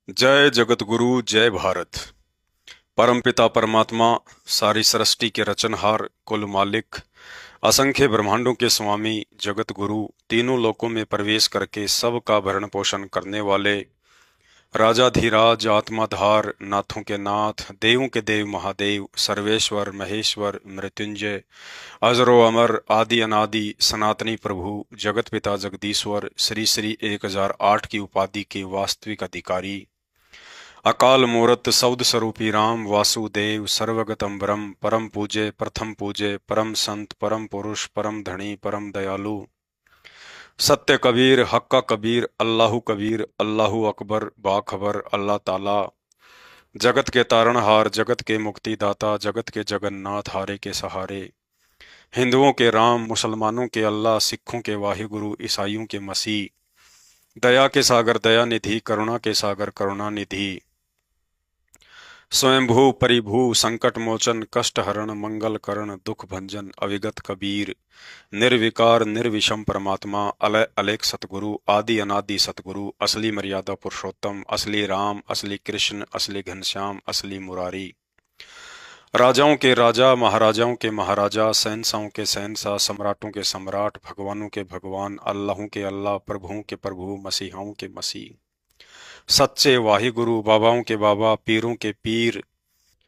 जय जगत गुरु जय भारत। परमपिता परमात्मा, सारी सृष्टि के रचनहार, कुल मालिक, असंख्य ब्रह्मांडों के स्वामी, जगत गुरु, तीनों लोकों में प्रवेश करके सबका भरण पोषण करने वाले, राजाधिराज, आत्माधार, नाथों के नाथ, देवों के देव महादेव, सर्वेश्वर महेश्वर मृत्युंजय, अजरो अमर, आदि अनादि, सनातनी प्रभु, जगत पिता जगदीश्वर, श्री श्री 1008 की उपाधि के वास्तविक अधिकारी, अकाल मूरत शब्द स्वरूपी राम वासुदेव, सर्वगतम ब्रह्म, परम पूज्य, प्रथम पूज्य, परम संत, परम पुरुष, परम धनी, परम दयालु, सत्य कबीर, हक्का कबीर, अल्लाहु कबीर, अल्लाहु अकबर, बाखबर, अल्लाह ताला, जगत के तारणहार, जगत के मुक्तिदाता, जगत के जगन्नाथ, हारे के सहारे, हिंदुओं के राम, मुसलमानों के अल्लाह, सिखों के वाहिगुरु, ईसाइयों के मसीह, दया के सागर दया निधि, करुणा के सागर करुणा निधि, स्वयंभू परिभू, संकट मोचन, कष्ट हरण, मंगल करण, दुख भंजन, अविगत कबीर, निर्विकार निर्विषम परमात्मा, अलय अलेख सतगुरु, आदि अनादि सतगुरु, असली मर्यादा पुरुषोत्तम, असली राम, असली कृष्ण, असली घनश्याम, असली मुरारी, राजाओं के राजा, महाराजाओं के महाराजा, शहंशाहों के शहंशाह, सम्राटों के सम्राट, भगवानों के भगवान, अल्लाहों के अल्लाह, प्रभुओं के प्रभु, मसीहाओं के मसीह, सच्चे वाहिगुरु, बाबाओं के बाबा, पीरों के पीर,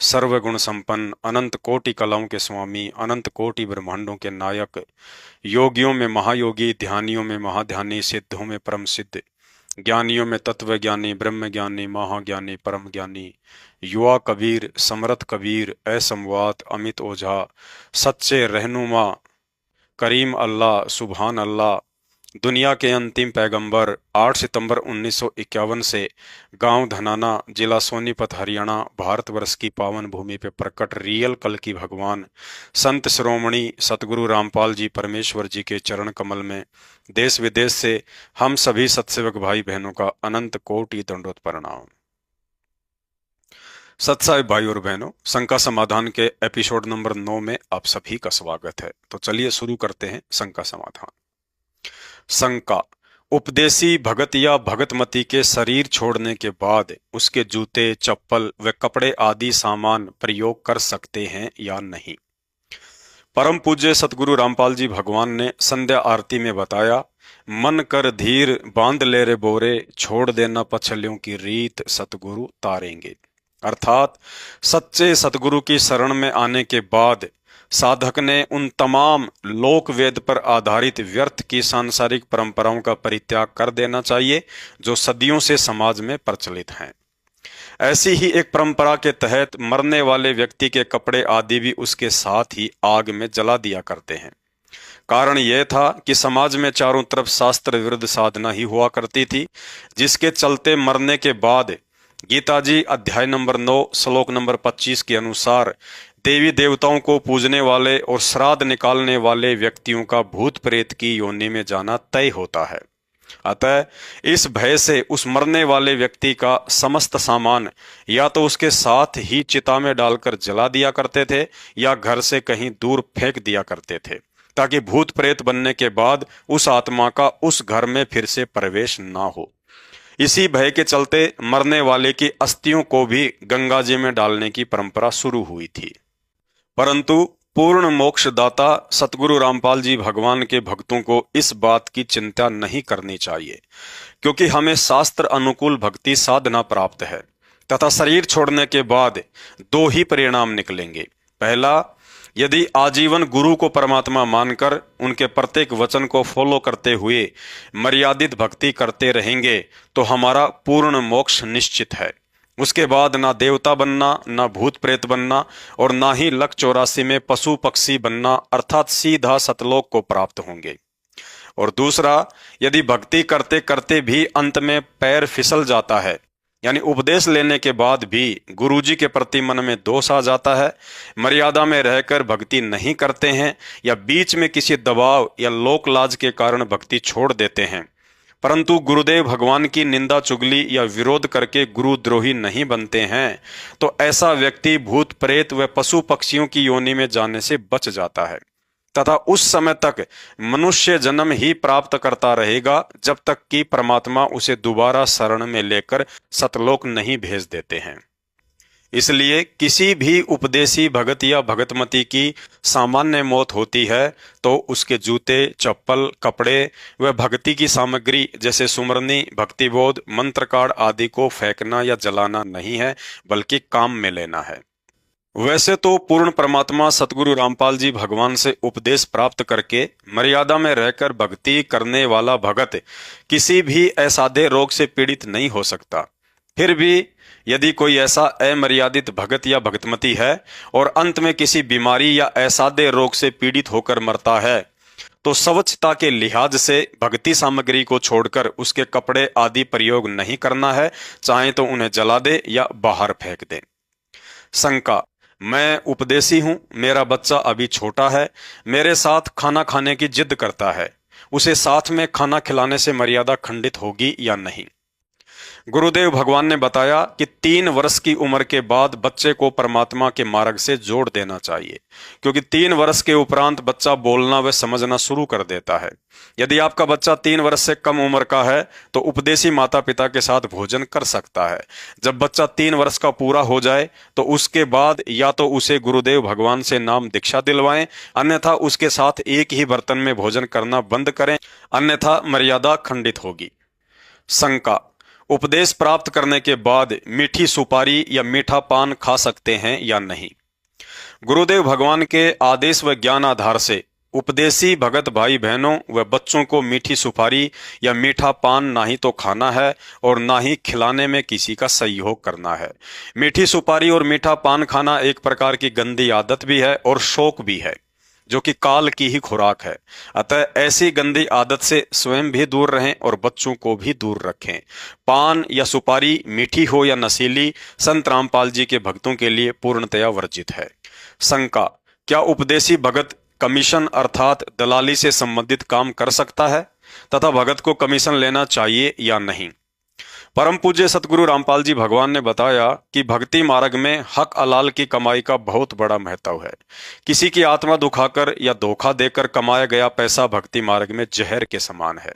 सर्वगुण संपन्न, अनंत कोटि कलाओं के स्वामी, अनंत कोटि ब्रह्मांडों के नायक, योगियों में महायोगी, ध्यानियों में महाध्यानी, सिद्धों में परम सिद्ध, ज्ञानियों में तत्व ज्ञानी, ब्रह्म ज्ञानी, महाज्ञानी, परम ज्ञानी, युवा कबीर, समरथ कबीर, असंवात, अमित ओझा, सच्चे रहनुमा, करीम अल्लाह, सुभान अल्लाह, दुनिया के अंतिम पैगंबर, 8 सितंबर 1951 से गांव धनाना, जिला सोनीपत, हरियाणा, भारतवर्ष की पावन भूमि पे प्रकट रियल कल की भगवान, संत शिरोमणि सतगुरु रामपाल जी परमेश्वर जी के चरण कमल में देश विदेश से हम सभी सत्सेवक भाई बहनों का अनंत कोटि दंडोत प्रणाम। सत्साहिब भाई और बहनों, शंका समाधान के एपिसोड नंबर 9 में आप सभी का स्वागत है। तो चलिए शुरू करते हैं शंका समाधान। शंका: उपदेशी भगत या भगतमती के शरीर छोड़ने के बाद उसके जूते, चप्पल व कपड़े आदि सामान प्रयोग कर सकते हैं या नहीं। परम पूज्य सतगुरु रामपाल जी भगवान ने संध्या आरती में बताया, मन कर धीर बांध ले रे बोरे, छोड़ देना पछलियों की रीत, सतगुरु तारेंगे। अर्थात सच्चे सतगुरु की शरण में आने के बाद साधक ने उन तमाम लोक वेद पर आधारित व्यर्थ की सांसारिक परंपराओं का परित्याग कर देना चाहिए जो सदियों से समाज में प्रचलित हैं। ऐसी ही एक परंपरा के तहत मरने वाले व्यक्ति के कपड़े आदि भी उसके साथ ही आग में जला दिया करते हैं। कारण यह था कि समाज में चारों तरफ शास्त्र विरुद्ध साधना ही हुआ करती थी, जिसके चलते मरने के बाद गीता जी अध्याय नंबर 9 श्लोक नंबर 25 के अनुसार देवी देवताओं को पूजने वाले और श्राद्ध निकालने वाले व्यक्तियों का भूत प्रेत की योनि में जाना तय होता है। अतः इस भय से उस मरने वाले व्यक्ति का समस्त सामान या तो उसके साथ ही चिता में डालकर जला दिया करते थे या घर से कहीं दूर फेंक दिया करते थे, ताकि भूत प्रेत बनने के बाद उस आत्मा का उस घर में फिर से प्रवेश ना हो। इसी भय के चलते मरने वाले की अस्थियों को भी गंगा जी में डालने की परंपरा शुरू हुई थी। परंतु पूर्ण मोक्षदाता सतगुरु रामपाल जी भगवान के भक्तों को इस बात की चिंता नहीं करनी चाहिए, क्योंकि हमें शास्त्र अनुकूल भक्ति साधना प्राप्त है तथा शरीर छोड़ने के बाद दो ही परिणाम निकलेंगे। पहला, यदि आजीवन गुरु को परमात्मा मानकर उनके प्रत्येक वचन को फॉलो करते हुए मर्यादित भक्ति करते रहेंगे तो हमारा पूर्ण मोक्ष निश्चित है। उसके बाद ना देवता बनना, ना भूत प्रेत बनना और ना ही लक 84 में पशु पक्षी बनना, अर्थात सीधा सतलोक को प्राप्त होंगे। और दूसरा, यदि भक्ति करते करते भी अंत में पैर फिसल जाता है, यानी उपदेश लेने के बाद भी गुरुजी के प्रति मन में दोष आ जाता है, मर्यादा में रहकर भक्ति नहीं करते हैं या बीच में किसी दबाव या लोक लाज के कारण भक्ति छोड़ देते हैं, परंतु गुरुदेव भगवान की निंदा चुगली या विरोध करके गुरुद्रोही नहीं बनते हैं, तो ऐसा व्यक्ति भूत प्रेत व पशु पक्षियों की योनि में जाने से बच जाता है तथा उस समय तक मनुष्य जन्म ही प्राप्त करता रहेगा जब तक कि परमात्मा उसे दोबारा शरण में लेकर सतलोक नहीं भेज देते हैं। इसलिए किसी भी उपदेशी भगत या भगतमती की सामान्य मौत होती है तो उसके जूते, चप्पल, कपड़े व भक्ति की सामग्री जैसे सुमरनी, भक्तिबोध, मंत्र कार्ड आदि को फेंकना या जलाना नहीं है, बल्कि काम में लेना है। वैसे तो पूर्ण परमात्मा सतगुरु रामपाल जी भगवान से उपदेश प्राप्त करके मर्यादा में रहकर भक्ति करने वाला भगत किसी भी असाध्य रोग से पीड़ित नहीं हो सकता। फिर भी यदि कोई ऐसा अमर्यादित भगत या भगतमती है और अंत में किसी बीमारी या असाध्य रोग से पीड़ित होकर मरता है तो स्वच्छता के लिहाज से भक्ति सामग्री को छोड़कर उसके कपड़े आदि प्रयोग नहीं करना है, चाहे तो उन्हें जला दे या बाहर फेंक दे। शंका: मैं उपदेशी हूं, मेरा बच्चा अभी छोटा है, मेरे साथ खाना खाने की जिद करता है, उसे साथ में खाना खिलाने से मर्यादा खंडित होगी या नहीं? गुरुदेव भगवान ने बताया कि 3 वर्ष की उम्र के बाद बच्चे को परमात्मा के मार्ग से जोड़ देना चाहिए, क्योंकि 3 वर्ष के उपरांत बच्चा बोलना व समझना शुरू कर देता है। यदि आपका बच्चा 3 वर्ष से कम उम्र का है तो उपदेशी माता पिता के साथ भोजन कर सकता है। जब बच्चा 3 वर्ष का पूरा हो जाए तो उसके बाद या तो उसे गुरुदेव भगवान से नाम दीक्षा दिलवाएं, अन्यथा उसके साथ एक ही बर्तन में भोजन करना बंद करें, अन्यथा मर्यादा खंडित होगी। शंका: उपदेश प्राप्त करने के बाद मीठी सुपारी या मीठा पान खा सकते हैं या नहीं? गुरुदेव भगवान के आदेश व ज्ञान आधार से उपदेशी भगत भाई बहनों व बच्चों को मीठी सुपारी या मीठा पान ना ही तो खाना है और ना ही खिलाने में किसी का सहयोग करना है। मीठी सुपारी और मीठा पान खाना एक प्रकार की गंदी आदत भी है और शौक भी है, जो कि काल की ही खुराक है। अतः ऐसी गंदी आदत से स्वयं भी दूर रहें और बच्चों को भी दूर रखें। पान या सुपारी मीठी हो या नशीली, संत रामपाल जी के भक्तों के लिए पूर्णतया वर्जित है। शंका: क्या उपदेशी भगत कमीशन अर्थात दलाली से संबंधित काम कर सकता है तथा भगत को कमीशन लेना चाहिए या नहीं? परम पूज्य सतगुरु रामपाल जी भगवान ने बताया कि भक्ति मार्ग में हक अलाल की कमाई का बहुत बड़ा महत्व है। किसी की आत्मा दुखाकर या धोखा देकर कमाया गया पैसा भक्ति मार्ग में जहर के समान है।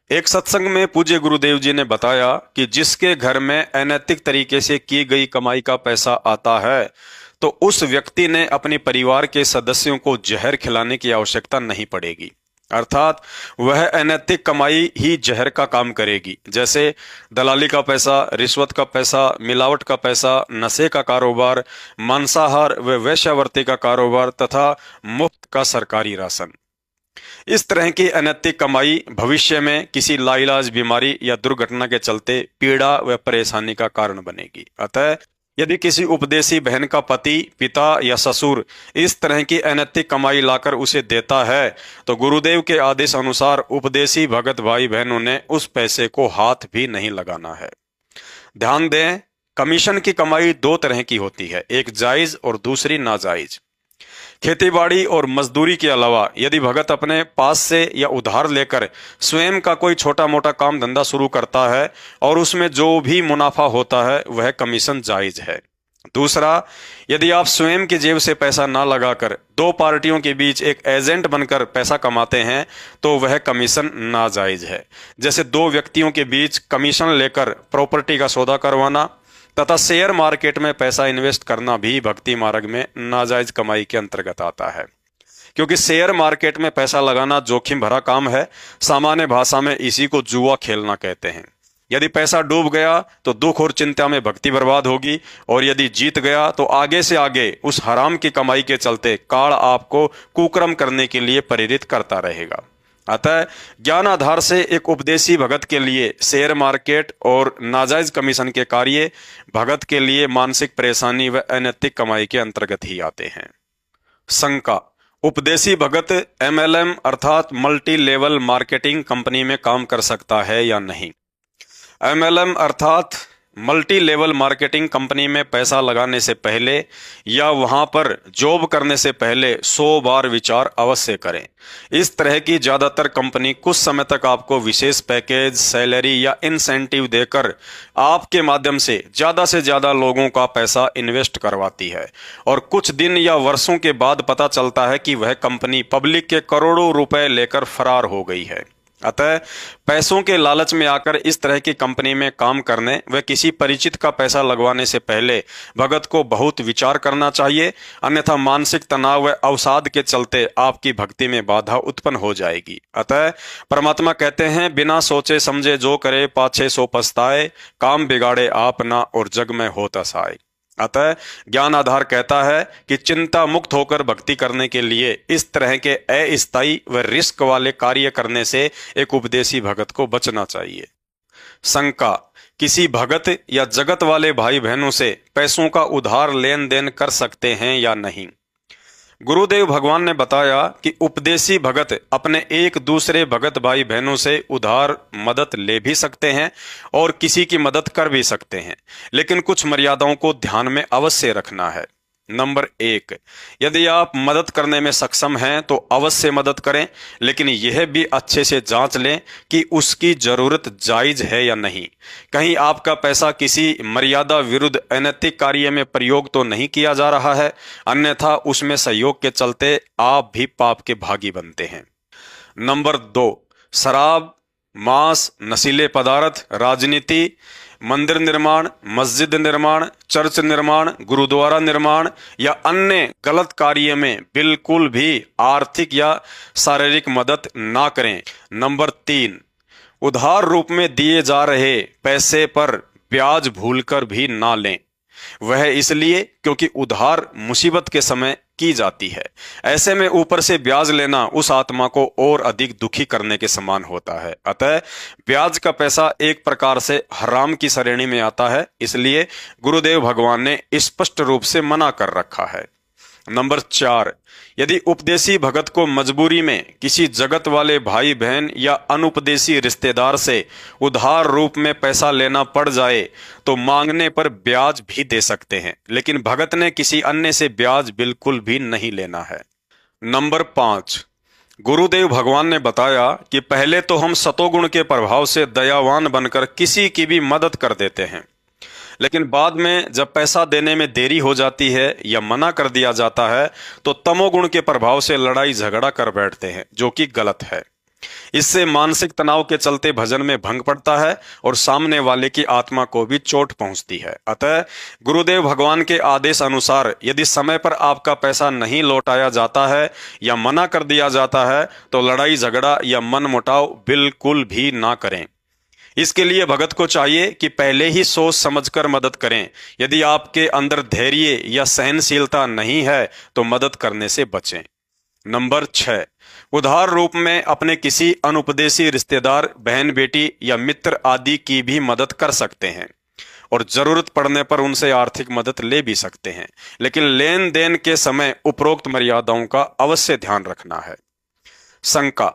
एक सत्संग में पूज्य गुरुदेव जी ने बताया कि जिसके घर में अनैतिक तरीके से की गई कमाई का पैसा आता है तो उस व्यक्ति ने अपने परिवार के सदस्यों को जहर खिलाने की आवश्यकता नहीं पड़ेगी, अर्थात वह अनैतिक कमाई ही जहर का काम करेगी। जैसे दलाली का पैसा, रिश्वत का पैसा, मिलावट का पैसा, नशे का कारोबार, मांसाहार व वेश्यावृत्ति का कारोबार तथा मुफ्त का सरकारी राशन। इस तरह की अनैतिक कमाई भविष्य में किसी लाइलाज बीमारी या दुर्घटना के चलते पीड़ा व परेशानी का कारण बनेगी। अतः यदि किसी उपदेशी बहन का पति, पिता या ससुर इस तरह की अनैतिक कमाई लाकर उसे देता है तो गुरुदेव के आदेश अनुसार उपदेशी भगत भाई बहनों ने उस पैसे को हाथ भी नहीं लगाना है। ध्यान दें, कमीशन की कमाई 2 तरह की होती है, एक जायज और दूसरी नाजायज। खेतीबाड़ी और मजदूरी के अलावा यदि भगत अपने पास से या उधार लेकर स्वयं का कोई छोटा मोटा काम धंधा शुरू करता है और उसमें जो भी मुनाफा होता है वह कमीशन जायज है। दूसरा, यदि आप स्वयं की जेब से पैसा ना लगाकर 2 पार्टियों के बीच एक एजेंट बनकर पैसा कमाते हैं तो वह कमीशन नाजायज है। जैसे 2 व्यक्तियों के बीच कमीशन लेकर प्रॉपर्टी का सौदा करवाना तथा शेयर मार्केट में पैसा इन्वेस्ट करना भी भक्ति मार्ग में नाजायज कमाई के अंतर्गत आता है, क्योंकि शेयर मार्केट में पैसा लगाना जोखिम भरा काम है। सामान्य भाषा में इसी को जुआ खेलना कहते हैं। यदि पैसा डूब गया तो दुख और चिंता में भक्ति बर्बाद होगी, और यदि जीत गया तो आगे से आगे उस हराम की कमाई के चलते काल आपको कुकर्म करने के लिए प्रेरित करता रहेगा। अतः ज्ञान आधार से एक उपदेशी भगत के लिए शेयर मार्केट और नाजायज कमीशन के कार्य भगत के लिए मानसिक परेशानी व अनैतिक कमाई के अंतर्गत ही आते हैं। शंका: उपदेशी भगत MLM अर्थात मल्टी लेवल मार्केटिंग कंपनी में काम कर सकता है या नहीं? MLM अर्थात मल्टी लेवल मार्केटिंग कंपनी में पैसा लगाने से पहले या वहां पर जॉब करने से पहले 100 बार विचार अवश्य करें। इस तरह की ज्यादातर कंपनी कुछ समय तक आपको विशेष पैकेज, सैलरी या इंसेंटिव देकर आपके माध्यम से ज्यादा लोगों का पैसा इन्वेस्ट करवाती है और कुछ दिन या वर्षों के बाद पता चलता है कि वह कंपनी पब्लिक के करोड़ों रुपए लेकर फरार हो गई है। अतः पैसों के लालच में आकर इस तरह की कंपनी में काम करने व किसी परिचित का पैसा लगवाने से पहले भगत को बहुत विचार करना चाहिए, अन्यथा मानसिक तनाव व अवसाद के चलते आपकी भक्ति में बाधा उत्पन्न हो जाएगी। अतः परमात्मा कहते हैं, बिना सोचे समझे जो करे पाछे सो पछताए, काम बिगाड़े आप ना और जग में होता साए। अतः ज्ञान आधार कहता है कि चिंता मुक्त होकर भक्ति करने के लिए इस तरह के अस्थायी व रिस्क वाले कार्य करने से एक उपदेशी भगत को बचना चाहिए। शंका, किसी भगत या जगत वाले भाई बहनों से पैसों का उधार लेन देन कर सकते हैं या नहीं? गुरुदेव भगवान ने बताया कि उपदेशी भगत अपने एक दूसरे भगत भाई बहनों से उधार मदद ले भी सकते हैं और किसी की मदद कर भी सकते हैं, लेकिन कुछ मर्यादाओं को ध्यान में अवश्य रखना है। नंबर 1, यदि आप मदद करने में सक्षम हैं तो अवश्य मदद करें, लेकिन यह भी अच्छे से जांच लें कि उसकी जरूरत जायज है या नहीं। कहीं आपका पैसा किसी मर्यादा विरुद्ध अनैतिक कार्य में प्रयोग तो नहीं किया जा रहा है, अन्यथा उसमें सहयोग के चलते आप भी पाप के भागी बनते हैं। नंबर 2, शराब, मांस, नशीले पदार्थ, राजनीति, मंदिर निर्माण, मस्जिद निर्माण, चर्च निर्माण, गुरुद्वारा निर्माण या अन्य गलत कार्य में बिल्कुल भी आर्थिक या शारीरिक मदद ना करें। नंबर 3, उधार रूप में दिए जा रहे पैसे पर ब्याज भूलकर भी ना लें। वह इसलिए क्योंकि उधार मुसीबत के समय की जाती है। ऐसे में ऊपर से ब्याज लेना उस आत्मा को और अधिक दुखी करने के समान होता है। अतः ब्याज का पैसा एक प्रकार से हराम की श्रेणी में आता है, इसलिए गुरुदेव भगवान ने स्पष्ट रूप से मना कर रखा है। नंबर 4, यदि उपदेशी भगत को मजबूरी में किसी जगत वाले भाई बहन या अनुपदेशी रिश्तेदार से उधार रूप में पैसा लेना पड़ जाए तो मांगने पर ब्याज भी दे सकते हैं, लेकिन भगत ने किसी अन्य से ब्याज बिल्कुल भी नहीं लेना है। नंबर 5, गुरुदेव भगवान ने बताया कि पहले तो हम सतोगुण के प्रभाव से दयावान बनकर किसी की भी मदद कर देते हैं, लेकिन बाद में जब पैसा देने में देरी हो जाती है या मना कर दिया जाता है तो तमोगुण के प्रभाव से लड़ाई झगड़ा कर बैठते हैं, जो कि गलत है। इससे मानसिक तनाव के चलते भजन में भंग पड़ता है और सामने वाले की आत्मा को भी चोट पहुंचती है। अतः गुरुदेव भगवान के आदेश अनुसार यदि समय पर आपका पैसा नहीं लौटाया जाता है या मना कर दिया जाता है तो लड़ाई झगड़ा या मनमुटाव बिल्कुल भी ना करें। इसके लिए भगत को चाहिए कि पहले ही सोच समझकर मदद करें। यदि आपके अंदर धैर्य या सहनशीलता नहीं है तो मदद करने से बचें। नंबर 6, उधार रूप में अपने किसी अनुपदेशी रिश्तेदार, बहन बेटी या मित्र आदि की भी मदद कर सकते हैं और जरूरत पड़ने पर उनसे आर्थिक मदद ले भी सकते हैं, लेकिन लेन देन के समय उपरोक्त मर्यादाओं का अवश्य ध्यान रखना है। शंका,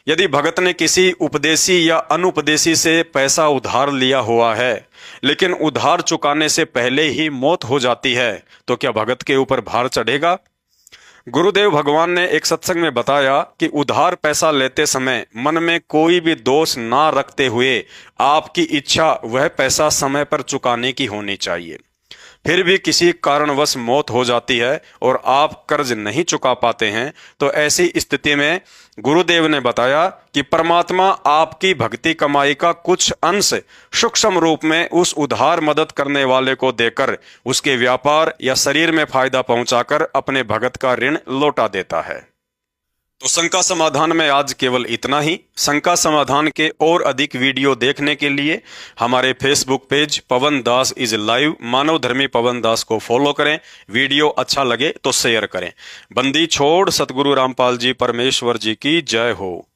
यदि भगत ने किसी उपदेशी या अनुपदेशी से पैसा उधार लिया हुआ है लेकिन उधार चुकाने से पहले ही मौत हो जाती है तो क्या भगत के ऊपर भार चढ़ेगा? गुरुदेव भगवान ने एक सत्संग में बताया कि उधार पैसा लेते समय मन में कोई भी दोष ना रखते हुए आपकी इच्छा वह पैसा समय पर चुकाने की होनी चाहिए। फिर भी किसी कारणवश मौत हो जाती है और आप कर्ज नहीं चुका पाते हैं तो ऐसी स्थिति में गुरुदेव ने बताया कि परमात्मा आपकी भक्ति कमाई का कुछ अंश सूक्ष्म रूप में उस उधार मदद करने वाले को देकर उसके व्यापार या शरीर में फायदा पहुंचाकर अपने भगत का ऋण लौटा देता है। तो शंका समाधान में आज केवल इतना ही। शंका समाधान के और अधिक वीडियो देखने के लिए हमारे Facebook page Pawan Das is live Manav Dharmi Pawan दास को फॉलो करें। वीडियो अच्छा लगे तो शेयर करें। बंदी छोड़ सतगुरु रामपाल जी परमेश्वर जी की जय हो।